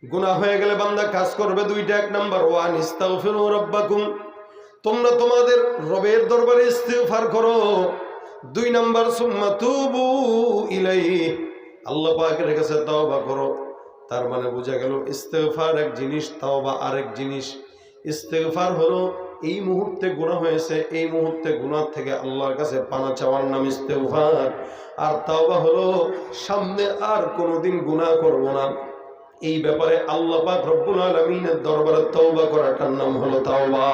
গুনাহ হয়ে গেলে বান্দা কাজ করবে দুইটা। এক নাম্বার ওয়ান ইস্তাগফিরু রাব্বাকুম, তোমরা তোমাদের রবের দরবারে ইস্তিগফার করো। দুই নাম্বার সুম্মা তুবু ইলাইহি, আল্লাহ পাকের কাছে তওবা করো। তার মানে বোঝা গেল ইস্তিগফার এক জিনিস, তওবা আরেক জিনিস। ইস্তিগফার হলো এই মুহূর্তে গুনাহ হয়েছে, এই মুহূর্তে গুনাহ থেকে আল্লাহর কাছে পানা চাওয়ার নাম ইস্তিগফার। আর তওবা হলো সামনে আর কোনোদিন গুনাহ করব না, এই ব্যাপারে আল্লাহ পাক রব্বুল আলামিনের দরবারে তওবা করাটার নাম হলো তওবা।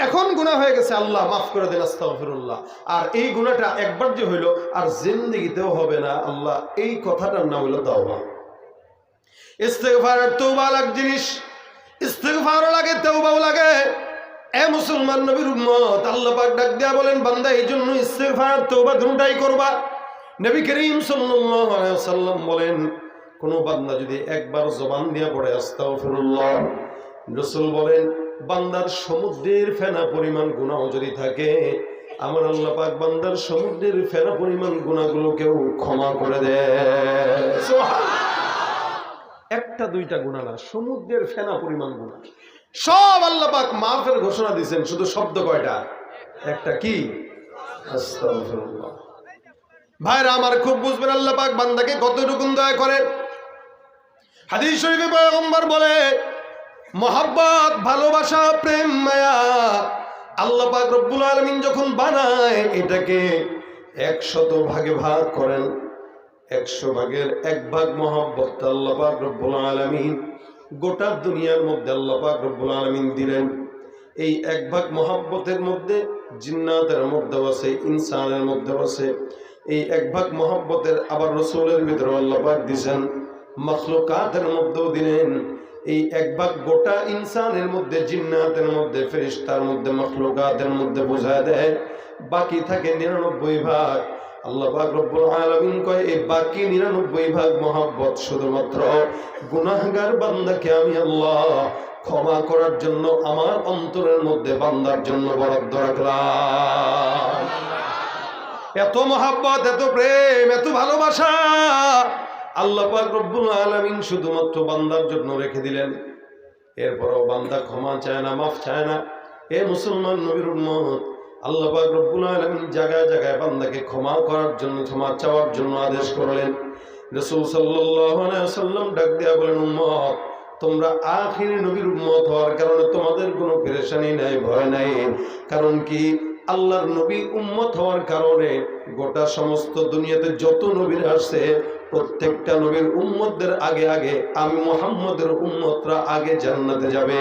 এখন গুনাহ হয়ে গেছে, আল্লাহ মাফ করে দেন, আস্তাগফিরুল্লাহ। আর এই গুনাহটা একবার যে হইলো আর জিন্দেগিতেও হবে না, আল্লাহ, এই কথাটার নাম হলো তওবা। ইস্তিগফার আর তওবা আলাদা জিনিস। ইস্তিগফারও লাগে, তওবাও লাগে। এ মুসলমান নবীর উম্মত, আল্লাহ পাক ডাক দিয়া বলেন, বান্দা এই জন্য ইস্তিগফার তওবা দুটোই করবা। নবী করিম সাল্লাল্লাহু আলাইহি ওয়াসাল্লাম বলেন, কোন বান্দা যদি একবার জবান দিয়ে পড়ে আস্তাগফিরুল্লাহ, রাসূল বলেন বান্দার সমুদ্রের ফেনা পরিমাণ গুনাহ যদি থাকে, আমার আল্লাহ পাক বান্দার সমুদ্রের ফেনা পরিমাণ গুনাহগুলোকেও ক্ষমা করে দেয়। সুবহানাল্লাহ। একটা দুইটা গুনাহ না, সমুদ্রের ফেনা পরিমাণ গুনাহ সব আল্লাহ পাক মাফের ঘোষণা দিয়েছেন। শুধু শব্দ কয়টা? একটা, কি? আস্তাগফিরুল্লাহ। ভাইরা আমার খুব বুঝবেন আল্লাহ পাক বান্দাকে কতটুকু দয়া করেন। হাদিস শরীফে পয়গম্বর বলে, মহব্বত, ভালোবাসা, প্রেম, মায়া আল্লাহ পাক রব্বুল আলামিন যখন বানায় এটাকে 100 ভাগে ভাগ করেন। 100 ভাগের 1 ভাগ মহব্বত আল্লাহ পাক রব্বুল আলামিন গোটা দুনিয়ার মধ্যে আল্লাহ পাক রব্বুল আলামিন দিলেন। এই 1 ভাগ মহব্বতের মধ্যে জিন্নাতের মধ্যে আছে, ইনসানের মধ্যে আছে। এই 1 ভাগ মহব্বতের আবার রাসূলের ভিতরে আল্লাহ পাক দিবেন, মাখলুকাতের মধ্যেও দিলেন। এই 1 ভাগ গোটা ইনসানের মধ্যে, জিন্নাতের মধ্যে, ফেরেশতার মধ্যে, মাখলুকাতের মধ্যে বোঝায় দেয়। বাকি থাকে 99 ভাগ। আল্লাহ পাক রব্বুল আলামিন কয়, এই বাকি 99 ভাগ মহব্বত শুধুমাত্র গুনাহগার বান্দাকে আমি আল্লাহ ক্ষমা করার জন্য আমার অন্তরের মধ্যে বান্দার জন্য বরাদ্দ রাখলাম। এত মহব্বত, এত প্রেম, এত ভালোবাসা আল্লাহ পাক রব্বুল আলামিন শুধুমাত্র বান্দার জন্য রেখে দিলেন। এরপরও বান্দা ক্ষমা চায় না, মাফ চায় না। এ মুসলমান নবীর উম্মত, আল্লাহ পাক রব্বুল আলামিন জায়গায় জায়গায় বান্দাকে ক্ষমা করার জন্য, ক্ষমা চাওয়ার জন্য আদেশ করলেন। রাসূল সাল্লাল্লাহু আলাইহি ওয়াসাল্লাম ডাক দিয়া বলেন, উম্মত, তোমরা আখিরি নবীর উম্মত হওয়ার কারণে তোমাদের কোনো পেরেশানি নাই, ভয় নাই। কারণ কি? আল্লাহর নবী উম্মত হওয়ার কারণে গোটা সমস্ত দুনিয়াতে যত নবীরা আসছে প্রত্যেকটা নবীর উম্মতদের আগে আগে আমি মুহাম্মদের উম্মতরা আগে জান্নাতে যাবে।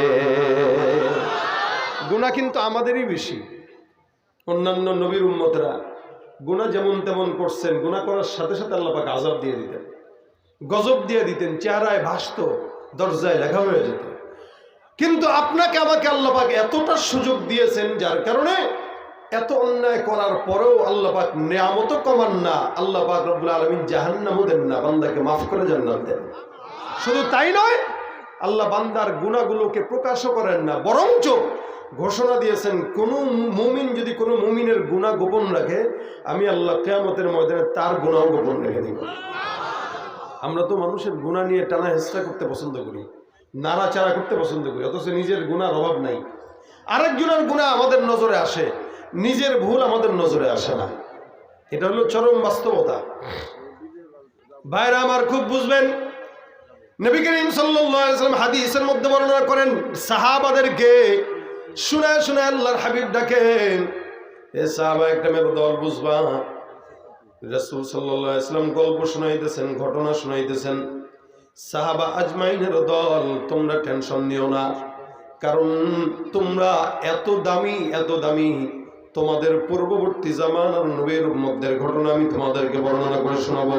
গুনাহ কিন্তু আমাদেরই বেশি। অন্যান্য নবীর উম্মতরা গুনাহ যেমন তেমন করছেন, গুনাহ করার সাথে সাথে আল্লাহ পাক আযাব দিয়ে দিতেন, গজব দিয়ে দিতেন, চেহারায় ভাসত, দরজায় লেখা হয়ে যেত। কিন্তু আপনাকে আমাকে আল্লাহ পাক এতটা সুযোগ দিয়েছেন, যার কারণে এত অন্যায় করার পরেও আল্লাহ পাক নিয়ামত কমান না, আল্লাহ পাক রব্বুল আলামিন জাহান্নামও দেন না, বান্দাকে মাফ করে জান্নাত দেন। শুধু তাই নয়, আল্লাহ বান্দার গুনাহগুলোকে প্রকাশও করেন না, বরঞ্চ ঘোষণা দিয়েছেন, কোন মুমিন যদি কোনো মুমিনের গুনাহ গোপন রাখে, আমি আল্লাহ কিয়ামতের ময়দানে তার গুনাহ গোপন রেখে দিব। আমরা তো মানুষের গুনাহ নিয়ে টানা হেঁচড়া করতে পছন্দ করি, নাড়াচাড়া করতে পছন্দ করি, অথচ নিজের গুনাহর অভাব নাই। আরেকজনের গুনাহ আমাদের নজরে আসে, নিজের ভুল আমাদের নজরে আসে না। এটা হলো চরম বাস্তবতা। ভাইরা আমার খুব বুঝবেন, নবী করিম সাল্লাল্লাহু আলাইহি ওয়াসাল্লাম হাদিসের মধ্যে বর্ণনা করেন, সাহাবাদেরকে শুনায় শুনায় আল্লাহর হাবিব ডাকেন, এ সাহাবা একরামের দল, বুঝবা, রাসূল সাল্লাল্লাহু আলাইহি ওয়াসাল্লাম গল্প শোনাইতেছেন, ঘটনা শোনাইতেছেন। সাহাবা আজমাইনের দল, তোমরা টেনশন নিও না, কারণ তোমরা এত দামি, এত দামি, তোমাদের পূর্ববর্তী জামানার নবীর উম্মতদের ঘটনা আমি তোমাদেরকে বর্ণনা করে শোনাবো।